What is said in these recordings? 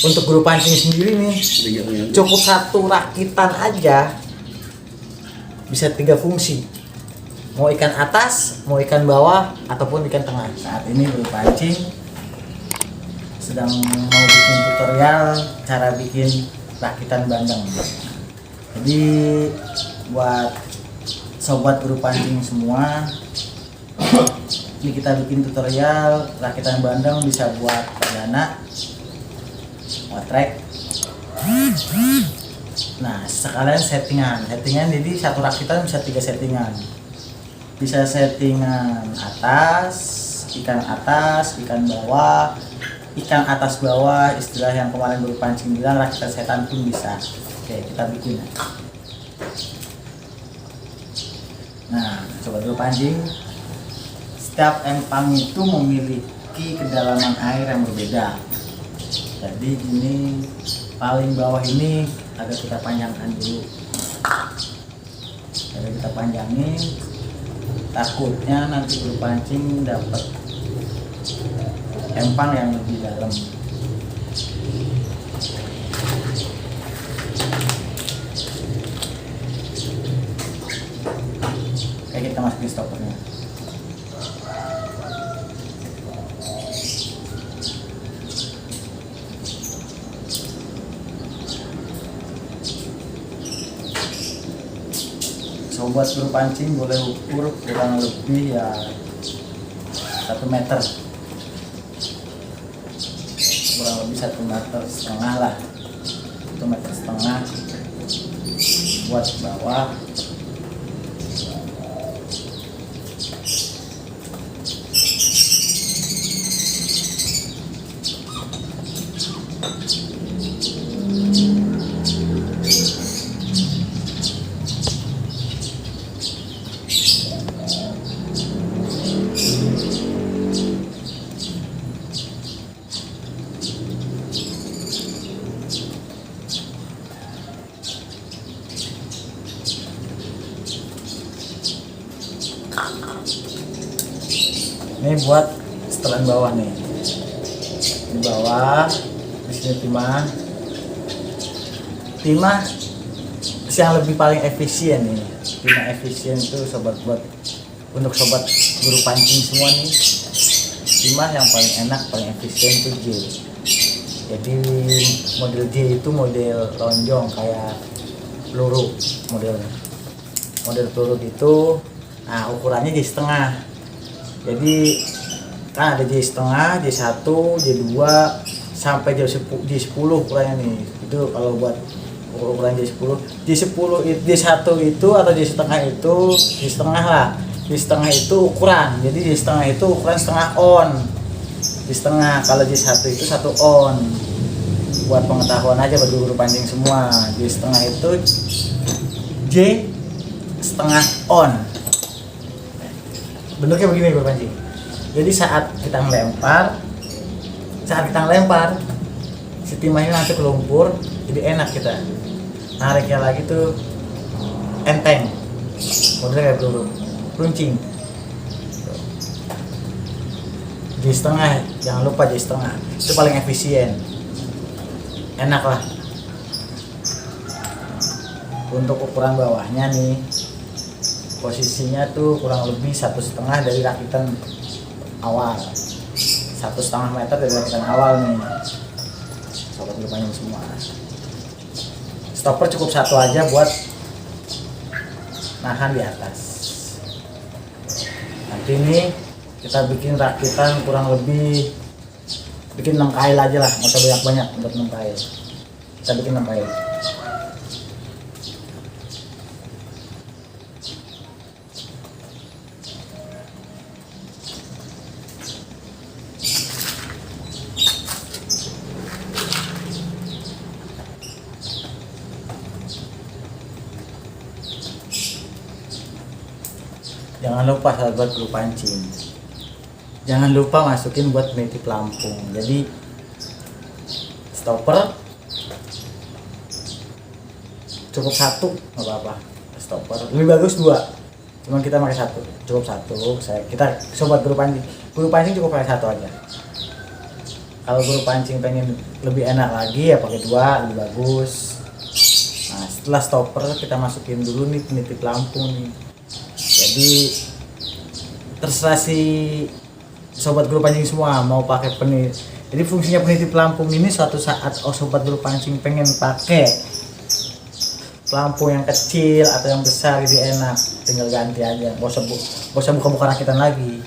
Untuk guru pancing sendiri nih cukup satu rakitan aja bisa 3 fungsi, mau ikan atas, mau ikan bawah, ataupun ikan tengah. Saat ini guru pancing sedang mau bikin tutorial cara bikin rakitan bandeng. Jadi buat sobat guru pancing semua, ini kita bikin tutorial rakitan bandeng bisa buat perdana, otrek. Nah sekalian settingan jadi satu rakitan bisa 3 settingan, bisa settingan atas, ikan bawah, ikan atas bawah, istilah yang kemarin guru pancing bilang rakitan setan pun bisa. Oke, kita bikin. Nah sobat guru pancing, setiap empang itu memiliki kedalaman air yang berbeda. Jadi ini paling bawah ini agak kita panjangkan dulu. Jadi kita panjangin, takutnya nanti guru pancing dapat empang yang lebih dalam. Oke, kita masukin stoppernya. Sobat guru pancing boleh ukur kurang lebih ya 1 meter, kurang lebih 1,5 meter lah, 1,5 meter buat bawah. Ini buat setelan bawah nih, di bawah di sini timah yang lebih paling efisien nih. Timah efisien itu sobat, buat untuk sobat guru pancing semua nih, timah yang paling enak paling efisien itu J. Jadi model J itu model lonjong kayak peluru, model peluru itu. Nah ukurannya J setengah. Jadi kan ada J setengah, J1, J2 sampai J10 ukurannya nih. Itu kalau buat ukuran J10, J1 itu atau J setengah itu, J setengah lah. J setengah itu ukuran. Jadi J setengah itu ukuran setengah on. J setengah, kalau J1 itu 1 on. Buat pengetahuan aja bagi guru pancing semua. J setengah itu J setengah on. Bentuknya begini guru pancing. Jadi saat kita ngelempar si timah ini nanti ke lumpur, jadi enak kita nariknya lagi tuh enteng, modelnya kayak peluru runcing. J setengah, jangan lupa J setengah itu paling efisien, enak lah. Untuk ukuran bawahnya nih, posisinya tuh kurang lebih 1,5 dari rakitan awal, 1,5 meter dari rakitan awal nih sobat guru pancing semua. Stopper cukup 1 aja buat nahan di atas. Nanti ini kita bikin rakitan kurang lebih bikin 6 kail aja lah, nggak usah banyak untuk 6 kail. Kita bikin 6 kail. Jangan lupa sahabat guru pancing, jangan lupa masukin buat peniti pelampung. Jadi stopper cukup 1 nggak apa-apa, stopper lebih bagus 2, cuman kita pakai 1, cukup 1. Kita sobat guru pancing cukup pakai 1 aja. Kalau guru pancing pengen lebih enak lagi ya pakai 2 lebih bagus. Nah setelah stopper kita masukin dulu nih peniti pelampung nih. Jadi terserah si sobat guru pancing semua mau pakai peniti. Jadi fungsinya peniti pelampung ini suatu saat sobat guru pancing pengen pakai pelampung yang kecil atau yang besar jadi enak, tinggal ganti aja, gak usah buka-buka rakitan lagi.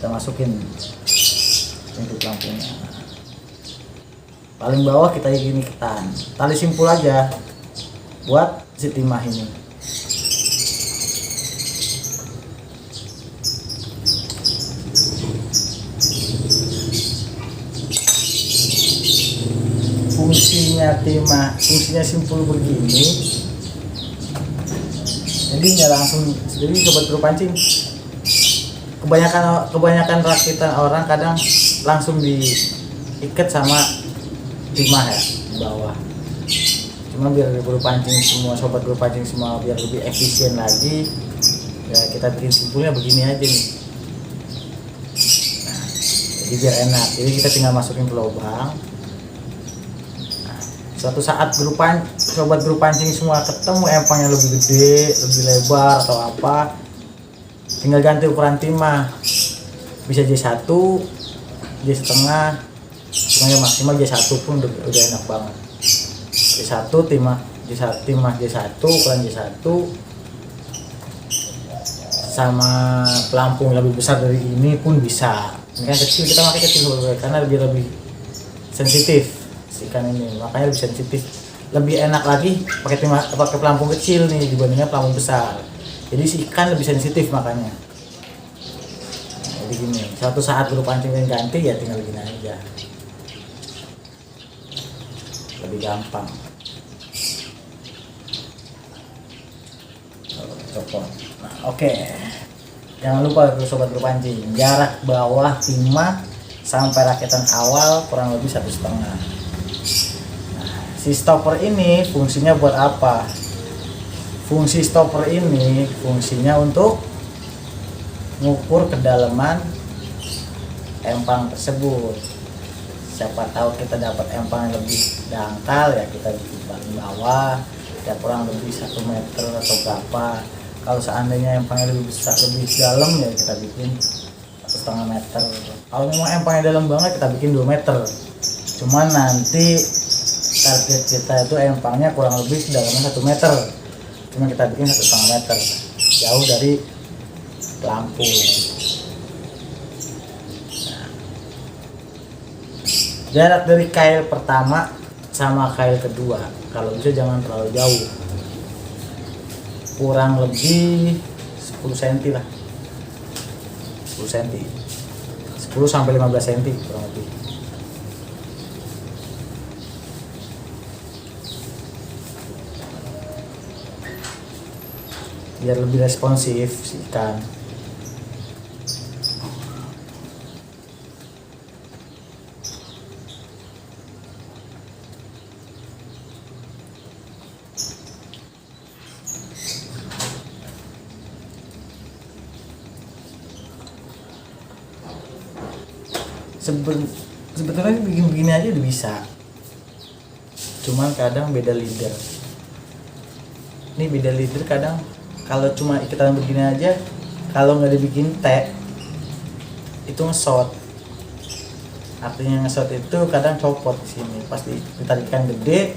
Kita masukin untuk pelampungnya. Paling bawah kita gini ketan, tali simpul aja buat si timah ini. Fungsinya simpul begini. Jadi nggak langsung, jadi sobat guru pancing kebanyakan rakitan orang kadang langsung diikat sama timah ya di bawah. Cuma biar guru pancing semua, sobat guru pancing semua biar lebih efisien lagi, ya kita bikin simpulnya begini aja nih. Nah, jadi biar enak, jadi kita tinggal masukin ke lubang. Suatu saat sobat guru pancing semua ketemu empangnya lebih gede, lebih lebar atau apa, tinggal ganti ukuran timah. Bisa J1, J1, cuma yang maksimal J1 pun udah enak banget. J1 timah J1 ukuran J1 sama pelampung lebih besar dari ini pun bisa. Ini kan kecil, kita pakai kecil karena lebih sensitif ikan ini, makanya lebih sensitif, lebih enak lagi pakai pelampung kecil nih dibandingkan pelampung besar. Jadi si ikan lebih sensitif makanya. Nah, jadi gini, suatu saat guru pancing yang ganti ya tinggal gini aja, lebih gampang. Copot. Nah, oke. Jangan lupa sobat guru pancing, jarak bawah timah sampai rakitan awal kurang lebih 1,5. Si stopper ini fungsinya buat apa? Fungsi stopper ini fungsinya untuk mengukur kedalaman empang tersebut. Siapa tahu kita dapat empang yang lebih dangkal ya kita bikin paling bawah ya kurang lebih 1 meter atau berapa. Kalau seandainya empangnya lebih besar, lebih dalam ya kita bikin 1,5 meter. Kalau memang empangnya dalam banget kita bikin 2 meter. Cuman nanti target kita itu empangnya kurang lebih dalamnya 1 meter, cuma kita bikin 1,5 meter, jauh dari pelampung. Nah, jarak dari kail pertama sama kail kedua kalau bisa jangan terlalu jauh, kurang lebih 10 cm lah, 10 cm, 10 sampai 15 cm kurang lebih. Biar lebih responsif si ikan. Sebetulnya bikin begini aja udah bisa, cuman kadang beda leader. Ini beda leader kadang. Kalau cuma ikatan begini aja, kalau nggak dibikin T itu ngesot. Artinya ngesot itu kadang copot di sini. Pasti ditarikan gede,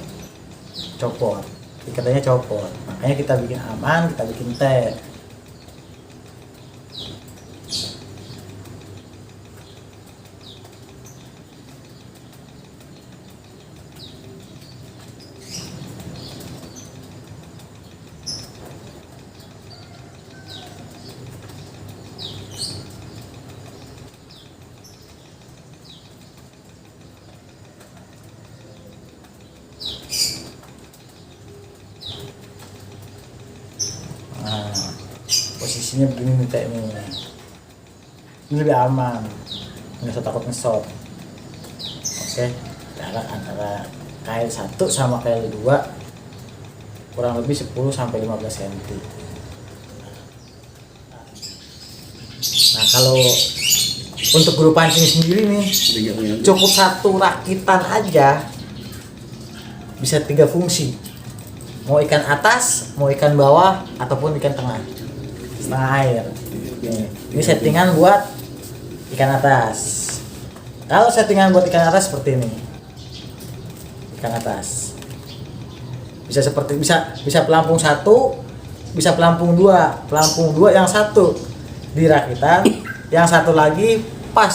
copot. Ikatannya copot. Makanya kita bikin aman, kita bikin T. Nah, posisinya begini nih kayak ini lebih aman, nggak usah takut ngesot. Oke, jarak antara kail 1 sama kail 2 kurang lebih 10 sampai 15 cm. Nah, kalau Untuk guru pancing sendiri nih, cukup satu rakitan aja bisa 3 fungsi. Mau ikan atas, mau ikan bawah, ataupun ikan tengah, setengah air. Ini settingan buat ikan atas. Kalau settingan buat ikan atas seperti ini, ikan atas bisa pelampung 1, bisa pelampung 2. Pelampung 2 yang satu di rakitan, yang satu lagi pas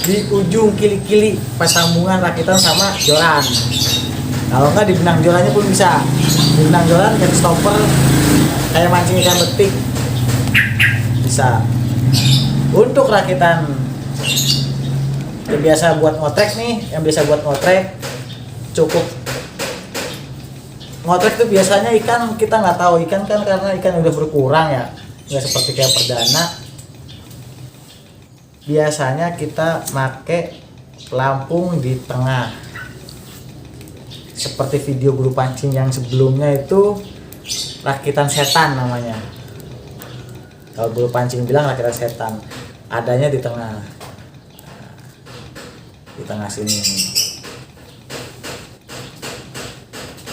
di ujung kili-kili pas sambungan rakitan sama joran. Kalau enggak di benang jorannya pun bisa. Di benang joran kayak stopper, kayak mancing ikan betik bisa. Untuk rakitan yang biasa buat ngotrek nih, cukup ngotrek itu biasanya ikan kita nggak tahu ikan kan, karena ikan udah berkurang ya, nggak seperti kayak perdana. Biasanya kita make pelampung di tengah, seperti video guru pancing yang sebelumnya itu rakitan setan namanya. Kalau guru pancing bilang rakitan setan, adanya di tengah, sini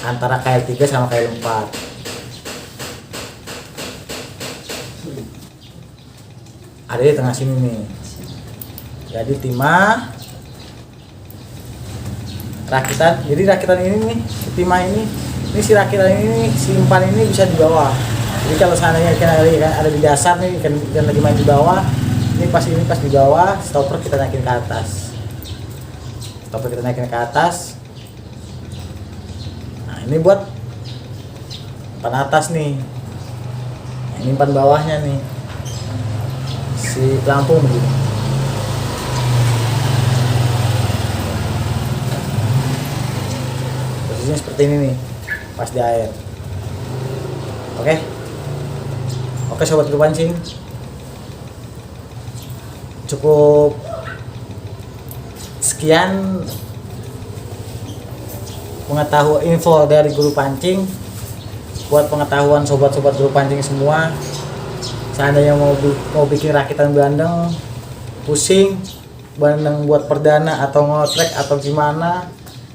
antara KL 3 sama KL 4. Ada di tengah sini nih. Jadi timah rakitan, jadi rakitan ini nih, timah ini si rakitan ini, si umpan ini bisa di bawah. Jadi kalau seandainya ikan ada di dasar nih, ikan lagi main di bawah, ini pas di bawah, stopper kita naikin ke atas. Nah ini buat umpan atas nih. Nah, ini umpan bawahnya nih, si pelampung begini. Seperti ini nih, pas di air. Oke sobat guru pancing, cukup sekian info dari guru pancing buat pengetahuan sobat-sobat guru pancing semua. Seandainya mau bikin rakitan bandeng, pusing bandeng buat perdana atau ngotrek atau gimana,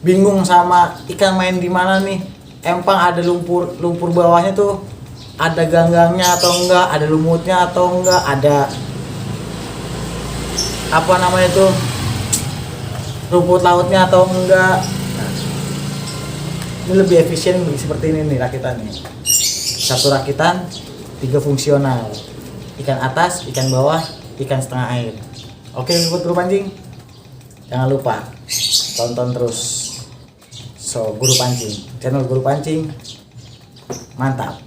bingung sama ikan main di mana nih, empang ada lumpur bawahnya tuh, ada ganggangnya atau enggak, ada lumutnya atau enggak, ada apa namanya tuh, rumput lautnya atau enggak. Nah, ini lebih efisien seperti ini nih rakitannya. Satu rakitan 3 fungsional, ikan atas, ikan bawah, ikan setengah air. Oke buat guru pancing, jangan lupa tonton terus guru pancing, channel guru pancing, mantap.